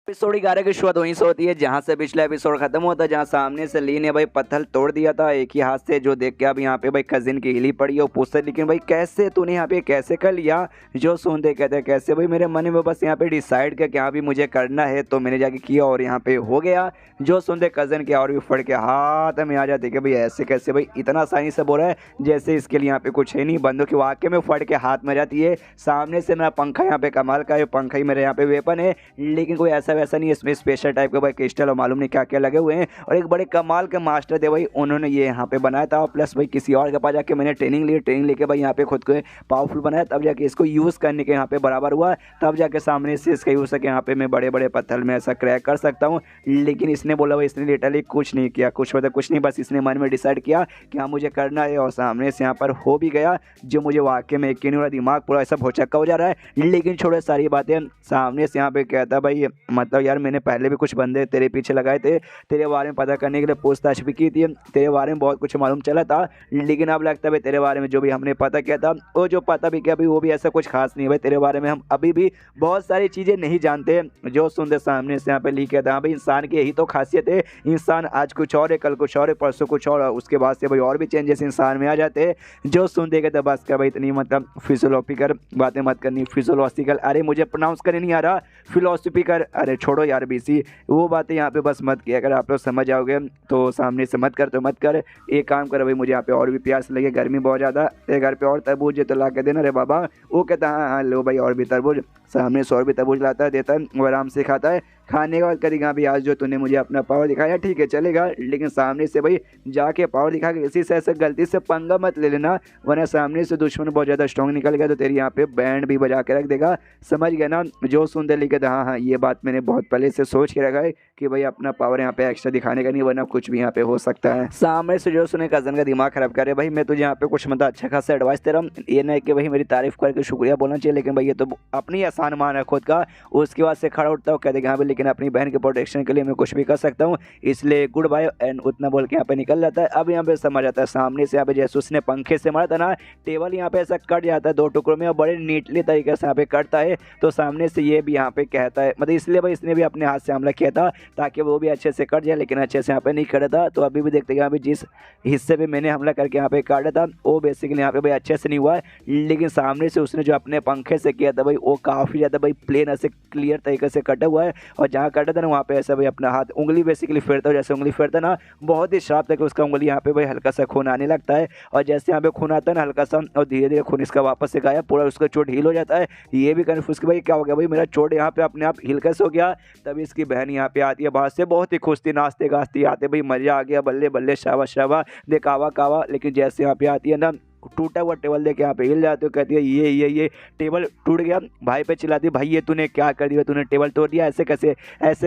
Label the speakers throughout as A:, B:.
A: Episode 11 की शुरुआत वहीं से होती है जहां से पिछला एपिसोड खत्म हुआ था, जहां सामने से ली ने भाई पत्थर तोड़ दिया था एक ही हाथ से, जो देख के अब यहाँ पे भाई कजिन की हिली पड़ी है। वो पूछते लेकिन भाई कैसे तूने यहाँ पे कैसे कर लिया। जो सुनते कहते कैसे भाई मेरे मन में बस यहाँ पे डिसाइड किया कि हाँ भी मुझे करना है तो मैंने जाके किया और यहाँ पे हो गया। जो सुनते कजन के और भी फट के हाथ में आ जाते कि भाई ऐसे कैसे भाई इतना आसानी से बोल रहा है जैसे इसके लिए यहाँ पे कुछ है नहीं। बंदों की वाकई में फट के हाथ में जाती है। सामने से मेरा पंखा यहाँ पे कमाल का है, पंखा ही मेरे यहाँ पे वेपन है, लेकिन कोई ऐसा वैसा नहीं है। इसमें स्पेशल टाइप के भाई क्रिस्टल और मालूम नहीं क्या क्या लगे हुए हैं और एक बड़े कमाल के मास्टर थे भाई, उन्होंने ये यहाँ पे बनाया था। प्लस भाई किसी और के पास जाके मैंने ट्रेनिंग लेके भाई यहाँ पे खुद को पावरफुल बनाया, तब जाके इसको यूज़ करने के यहाँ पे बराबर हुआ, तब जाके सामने से इसका यूज़ करके यहाँ पे मैं बड़े बड़े पत्थर में ऐसा क्रैक कर सकता हूँ। लेकिन इसने बोला भाई इसने लिटरली कुछ नहीं किया, कुछ मतलब कुछ नहीं, बस इसने मन में डिसाइड किया कि हाँ मुझे करना है और सामने से यहाँ पर हो भी गया। जो मुझे वाकई में यकीन नहीं हो रहा, दिमाग पूरा ऐसा भौचक्का हो जा रहा है। लेकिन छोड़ो सारी बातें, सामने से यहाँ पे कहता भाई मतलब यार मैंने पहले भी कुछ बंदे तेरे पीछे लगाए थे, तेरे बारे में पता करने के लिए पूछताछ भी की थी, तेरे बारे में बहुत कुछ मालूम चला था, लेकिन अब लगता है भाई तेरे बारे में जो भी हमने पता किया था वो जो पता भी किया भाई वो भी ऐसा कुछ खास नहीं भाई, तेरे बारे में हम अभी भी बहुत सारी चीज़ें नहीं जानते। जो सुनते सामने से यहाँ पे लिख था भाई इंसान की यही तो खासियत है, इंसान आज कुछ और है, कल कुछ और है, परसों कुछ और, उसके बाद से भाई और भी चेंजेस इंसान में आ जाते हैं। जो सुन देगा तो बस का भाई इतनी मतलब फिजियोलॉजिकल बातें मत करनी, फिजियोलॉजिकल अरे मुझे प्रोनाउंस करने नहीं आ रहा, फिलोसफिकल अरे छोड़ो यार बीसी, वो बातें यहाँ पे बस मत किया। अगर आप लोग समझ आओगे तो सामने से मत कर तो मत कर। एक काम करो भाई, मुझे यहाँ पे और भी प्यास लगे, गर्मी बहुत ज़्यादा, तेरे घर पे और तरबूज है तो ला के देना रे बाबा। वो कहता हाँ हाँ लो भाई और भी तरबूज, सामने से और भी तरबूज लाता है, देता है, वो आराम से खाता है। खाने के बाद करेगा भाई आज जो तूने मुझे अपना पावर दिखाया ठीक है चलेगा, लेकिन सामने से भाई जाके पावर दिखा के किसी से ऐसे गलती से पंगा मत ले लेना, वरना सामने से दुश्मन बहुत ज़्यादा स्ट्रॉन्ग निकल गया तो तेरी यहाँ पे बैंड भी बजा के रख देगा, समझ गया ना। जो सुनते लिखे हाँ हाँ ये बात मैंने बहुत पहले से सोच के रखा है कि भाई अपना पावर यहाँ पे एक्स्ट्रा दिखाने का नहीं, वरना कुछ भी यहाँ पे हो सकता है। सामने से जो सुने कजन का दिमाग खराब करे, भाई मैं तुझे यहाँ पे कुछ मतलब अच्छा खासा एडवाइस दे रहा हूँ, ये नहीं कि भाई मेरी तारीफ करके शुक्रिया बोलना चाहिए, लेकिन भाई ये तो अपनी आसान मान है खुद का। उसके बाद से खड़ा उठता हूँ कहते हाँ भाई लेकिन अपनी बहन के प्रोटेक्शन के लिए मैं कुछ भी कर सकता हूँ, इसलिए गुड बाय एंड उतना बोल के यहाँ पे निकल जाता है। अब यहाँ पे समझ आता है सामने से यहाँ पे जैसे उसने पंखे से मारा था ना, टेबल यहाँ पे ऐसा कट जाता है दो टुकड़ों में और बड़े नीटली तरीके से यहाँ पे कटता है। तो सामने से ये भी यहाँ पे कहता है मतलब इसलिए भाई इसने भी अपने हाथ से हमला किया था ताकि वो भी अच्छे से कट जाए, लेकिन अच्छे से यहाँ पे नहीं कटा था। तो अभी भी देखते हैं यहाँ पे जिस हिस्से पे मैंने हमला करके यहाँ पे काटा था वो बेसिकली यहाँ पे भाई अच्छे से नहीं हुआ है, लेकिन सामने से उसने जो अपने पंखे से किया था भाई वो काफ़ी ज़्यादा भाई प्लेन ऐसे क्लियर तरीके से कटा हुआ है। और जहाँ कटा था ना वहाँ पे ऐसा भाई अपना हाथ उंगली बेसिकली फेरता है, जैसे उंगली फेरता ना बहुत ही शार्प तक उसका उंगली यहाँ पे भाई हल्का सा खून आने लगता है, और जैसे यहाँ पे खून आता है ना हल्का सा और धीरे धीरे खून इसका वापस से गायब, पूरा उसका चोट हील हो जाता है। ये भी कन्फ्यूज कि भाई क्या हो गया भाई मेरा चोट यहाँ पे अपने आप हिल कैसे हो गया। तभी इसकी बहन यहाँ पे आती है बाहर से, बहुत ही खुश थी, नाचते गाजते आते भाई मजा आ गया, बल्ले बल्ले शाबा शाबा दे कावा कावा। लेकिन जैसे यहाँ पे आती है ना टूटा हुआ टेबल देके यहाँ पे हिल जाते हो, कहती है ये टेबल टूट गया, भाई पे चिल्लाती भाई ये तूने क्या कर दिया, तूने टेबल तोड़ दिया, ऐसे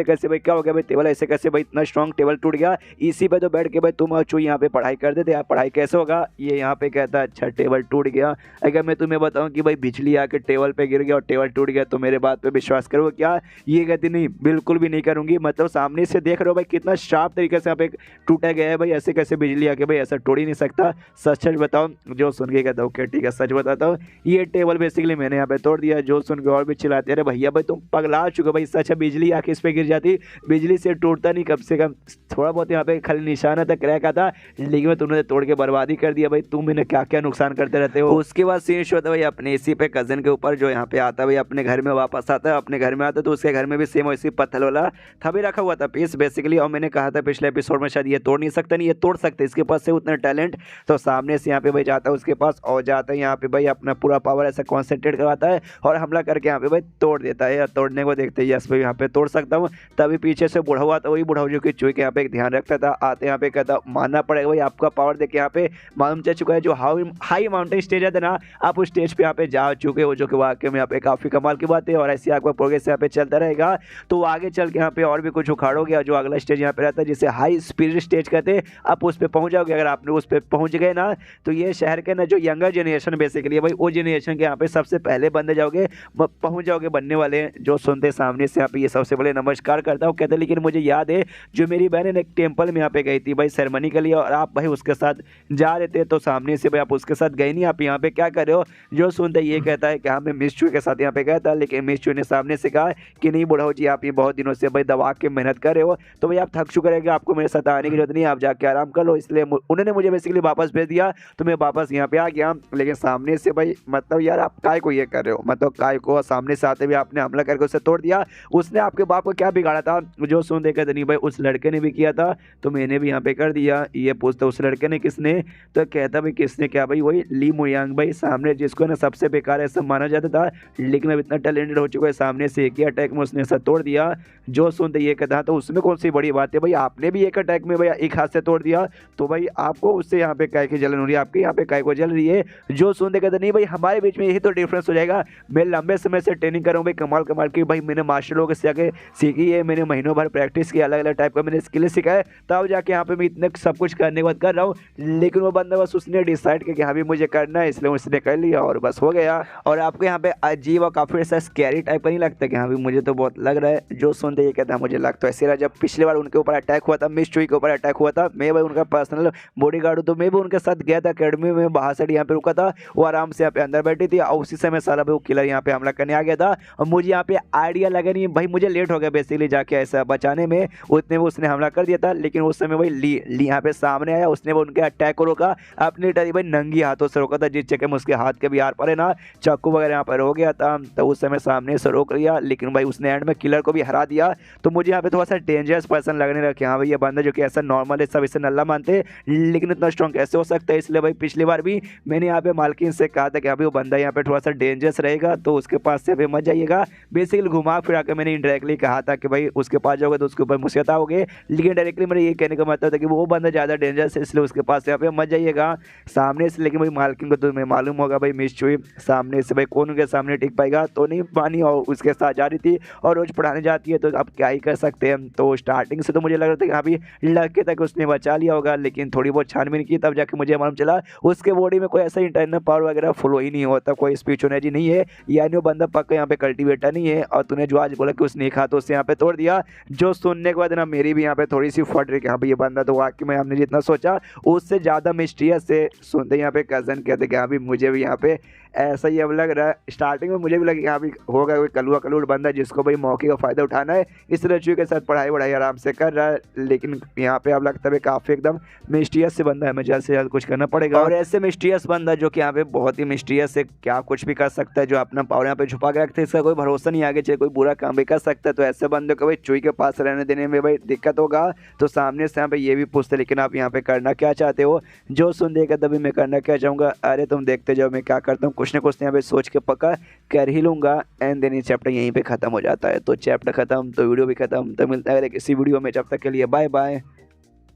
A: कैसे भाई क्या हो गया भाई टेबल ऐसे कैसे भाई इतना स्ट्रॉन्ग टेबल टूट गया, इसी पे तो बैठ के भाई तुम और चू यहाँ पे पढ़ाई कर देते यार, पढ़ाई कैसे होगा। ये यहाँ पे कहता है अच्छा टेबल टूट गया, अगर मैं तुम्हें बताऊँ कि भाई बिजली आके टेबल पे गिर गया और टेबल टूट गया तो मेरे बात पे विश्वास करोगे क्या। ये कहती नहीं बिल्कुल भी नहीं करूँगी, मतलब सामने से देख रहे हो भाई कितना शार्प तरीके से यहाँ पे टूटा गया है भाई, ऐसे कैसे बिजली आके भाई ऐसा तोड़ ही नहीं सकता, सच सच बताओ। जो सुन के कहता हूँ ठीक है सच बताता हूँ, ये टेबल बेसिकली मैंने यहाँ पे तोड़ दिया। जो सुन के और भी चिल्लाते अरे भैया भाई तुम पगला चुके भाई, सच है बिजली आके इस पे गिर जाती, बिजली से टूटता नहीं, कम से कम थोड़ा बहुत यहाँ पे खाली निशाना था क्रैक आता, लेकिन तुमने तोड़ के बर्बादी कर दिया भाई, तुम इन्हें क्या क्या नुकसान करते रहते हो। उसके बाद सीन शो होता भाई अपने इसी पे कजन के ऊपर, जो यहाँ पे आता भाई अपने घर में वापस आता है, अपने घर में आता तो उसके घर में भी सेम वैसी पत्थर वाला था भी रखा हुआ था पीस बेसिकली, और मैंने कहा था पिछले एपिसोड में शायद ये तोड़ नहीं सकता, नहीं ये तोड़ सकते, इसके पास से उतना टैलेंट। तो सामने से यहाँ पे भाई जाता है उसके पास और जाता है यहाँ पे भाई अपना पूरा पावर ऐसा कॉन्सेंट्रेट करवाता है और हमला करके यहाँ पे भाई तोड़ देता है। तोड़ने को देखते ही यस भाई यहाँ पे तोड़ सकता हूँ। तभी पीछे से बूढ़ा हुआ था, वही बूढ़ा जो कि चूहे के यहाँ पे एक ध्यान रखता था, आते यहाँ पे कहता मानना पड़ेगा भाई आपका पावर देख के यहाँ पे मालूम चल चुका है, जो हाई माउंटेन स्टेज है ना आप उस स्टेज पे यहाँ पे जा चुके हो, जो कि वाकई में यहाँ पे काफ़ी कमाल की बात है। और ऐसे आपका प्रोग्रेस यहाँ पे चलता रहेगा तो आगे चल के यहाँ पे और भी कुछ उखाड़ोगे, जो अगला स्टेज यहाँ पे रहता है जिसे हाई स्पीड स्टेज कहते हैं, आप उस पर पहुँच जाओगे। अगर आपने उस पर पहुँच गए ना तो ये शहर करके ना जो यंगर जनरेशन बेसिकली है भाई, वो जनरेशन के यहाँ पे सबसे पहले बंदे जाओगे, पहुंच जाओगे बनने वाले हैं। जो सुनते सामने से यहाँ पे ये सबसे पहले नमस्कार करता हूँ, कहते लेकिन मुझे याद है जो मेरी बहन एक टेम्पल में यहाँ पे गई थी भाई सेरेमनी के लिए, और आप भाई उसके साथ जा रहे थे, तो सामने से भाई आप उसके साथ गए नहीं, आप यहाँ पे क्या कर रहे हो। जो सुनते ये कहता है कि हाँ मैं मिस चू के साथ यहाँ पे गया था, लेकिन मिस चू ने सामने से कहा कि नहीं बुढ़ाओ जी, आप ये बहुत दिनों से भाई दबा के मेहनत कर रहे हो, तो भाई आप थक चुके रहेंगे, आपको मेरे साथ आने की जरूरत नहीं है, आप जाके आराम कर लो। इसलिए उन्होंने मुझे बेसिकली वापस भेज दिया, तो मैं वापस यहाँ पे आ गया। लेकिन सामने से भाई मतलब यार आप काय को ये कर रहे हो, मतलब काय को सामने से आते हुए आपने हमला करके उसे तोड़ दिया। उसने आपके बाप को क्या बिगाड़ा था। जो सुन देखा नहीं भाई उस लड़के ने भी किया था, तो मैंने भी यहाँ पे कर दिया। ये पूछता उस लड़के ने किसने, तो कहता भाई किसने क्या भाई, वही ली मुयांग भाई, सामने जिसको ना सबसे बेकार ऐसा माना जाता था, लेकिन अब इतना टैलेंटेड हो चुका है, सामने से एक ही अटैक में उसने ऐसा तोड़ दिया। जो सुनते ये कहता तो उसमें कौन सी बड़ी बात है भाई, आपने भी एक अटैक में भाई एक हाथ से तोड़ दिया, तो भाई आपको उससे यहाँ पे काय की जलन हो रही है, आपके यहाँ पे काय को जल रही है। जो सुनते कहते नहीं भाई हमारे बीच में यही तो डिफरेंस हो जाएगा, मैं लंबे समय से ट्रेनिंग कर रहा हूँ भाई, कमाल कमाल की भाई मैंने मास्टर लोगों से आगे सीखी है, मैंने महीनों भर प्रैक्टिस की, अलग अलग टाइप का मैंने स्किल सीखा है, तब जाके यहाँ पे मैं इतने सब कुछ करने के बाद कर रहा हूँ। लेकिन वो बंदा बस उसने डिसाइड किया कि हाँ भी मुझे करना है, इसलिए उसने कर लिया और बस हो गया। और आपको यहाँ पे अजीब और काफ़ी ऐसा स्कैरी टाइप का नहीं लगता कि हाँ भी मुझे तो बहुत लग रहा है। जो सुनते ये कहता है मुझे लगता है ऐसे रहा, जब पिछली बार उनके ऊपर अटैक हुआ था, मिस चुई के ऊपर अटैक हुआ था, मैं भाई उनका पर्सनल बॉडीगार्ड हूँ, तो मैं भी उनके साथ गया था अकेडमी में, बाहर से यहाँ पे रुका था, वो आराम से यहाँ पे अंदर बैठी थी, और उसी समय सारा भाई वो किलर यहाँ पे हमला करने आ गया था, और मुझे यहाँ पे आइडिया लगा नहीं भाई, मुझे लेट हो गया बेसिकली जाके ऐसा बचाने में, उतने में उसने हमला कर दिया था। लेकिन उस समय भाई ली यहाँ पे सामने आया, उसने वो उनके अटैक को रोका, अपनी टरी भाई नंगी हाथों से रोका था, जिस चक्कर में उसके हाथ के भी आर पर है ना चाकू वगैरह यहाँ पर हो गया था, तो उस समय सामने से रोक लिया। लेकिन भाई उसने एंड में किलर को भी हरा दिया, तो मुझे यहाँ पे थोड़ा सा डेंजरस पर्सन लगने लगा कि हाँ भाई ये बंदा जो कि ऐसा नॉर्मल है, सब इसे नल्ला मानते, लेकिन इतना स्ट्रॉन्ग कैसे हो सकता है। इसलिए भाई पिछली बार भी मैंने यहाँ पे मालकिन से कहा था कि अभी वो बंदा यहाँ पे थोड़ा सा डेंजरस रहेगा, तो उसके पास से मत जाइएगा। बेसिकली घुमा फिरा के मैंने इनडायरेक्टली कहा था कि भाई उसके पास जाओगे तो उसके ऊपर मुसीबत आओगे, लेकिन डायरेक्टली मेरे ये कहने का मतलब था कि वो बंदा ज़्यादा डेंजरस है, इसलिए उसके पास यहाँ पे मत जाइएगा सामने से। लेकिन भाई मालकिन को तो मैं मालूम होगा भाई मिस चुई सामने से भाई कौन उनके सामने टिक पाएगा, तो नहीं मानी और उसके साथ जा रही थी और रोज पढ़ाने जाती है, तो अब क्या ही कर सकते हैं। तो स्टार्टिंग से तो मुझे लग रहा था कि हाँ भी लड़के तक उसने बचा लिया होगा, लेकिन थोड़ी बहुत छानबीन की तब जाके मुझे मालूम चला उसके बॉडी में कोई ऐसा इंटरनल पावर वगैरह फ्लो ही नहीं होता, कोई स्पीच एनर्जी नहीं है, यानी वो बंदा पक्का यहाँ पे कल्टीवेटर नहीं है। और तूने जो आज बोला कि उसने एक हाथ उससे यहाँ पे तोड़ दिया, जो सुनने के बाद ना मेरी भी यहाँ पे थोड़ी सी फट रही कि हाँ भाई ये बंदा तो वाकई में हमने जितना सोचा उससे ज़्यादा मिस्टीरियस से। सुनते यहाँ पे कज़न कहते कि हाँ भी मुझे भी यहाँ पे ऐसा ही अब लग रहा है। स्टार्टिंग में मुझे भी लगा कि हाँ भी होगा कोई कलुआ कलूड़ बंदा जिसको भाई मौके का फ़ायदा उठाना है, इस रचू के साथ पढ़ाई वढ़ाई आराम से कर रहा है, लेकिन यहाँ पे अब लगता है काफ़ी एकदम मिस्टीरियस से बंदा है, हमें जल्द से जल्द कुछ करना पड़ेगा। और ऐसे मिस्टीरियस बंदा जो कि यहाँ पे बहुत ही मिस्टीरियस है, क्या कुछ भी कर सकता है, जो अपना पावर यहाँ पे छुपा के रखते हैं, इसका कोई भरोसा नहीं, आगे चले कोई बुरा काम भी कर सकता है। तो ऐसे बंदे को भाई चुई के पास रहने देने में भाई दिक्कत होगा। तो सामने से यहाँ पे ये भी पूछते लेकिन आप यहाँ पे करना क्या चाहते हो। जो सुन देगा तभी मैं करना क्या चाहूँगा, अरे तुम देखते जाओ मैं क्या करता हूँ, कुछ ना कुछ यहाँ पे सोच के पक्का कर ही लूँगा। एंड देन चैप्टर यहीं पे ख़त्म हो जाता है। तो चैप्टर ख़त्म तो वीडियो भी ख़त्म। तो मिलता है किसी वीडियो में, जब तक के लिए बाय बाय।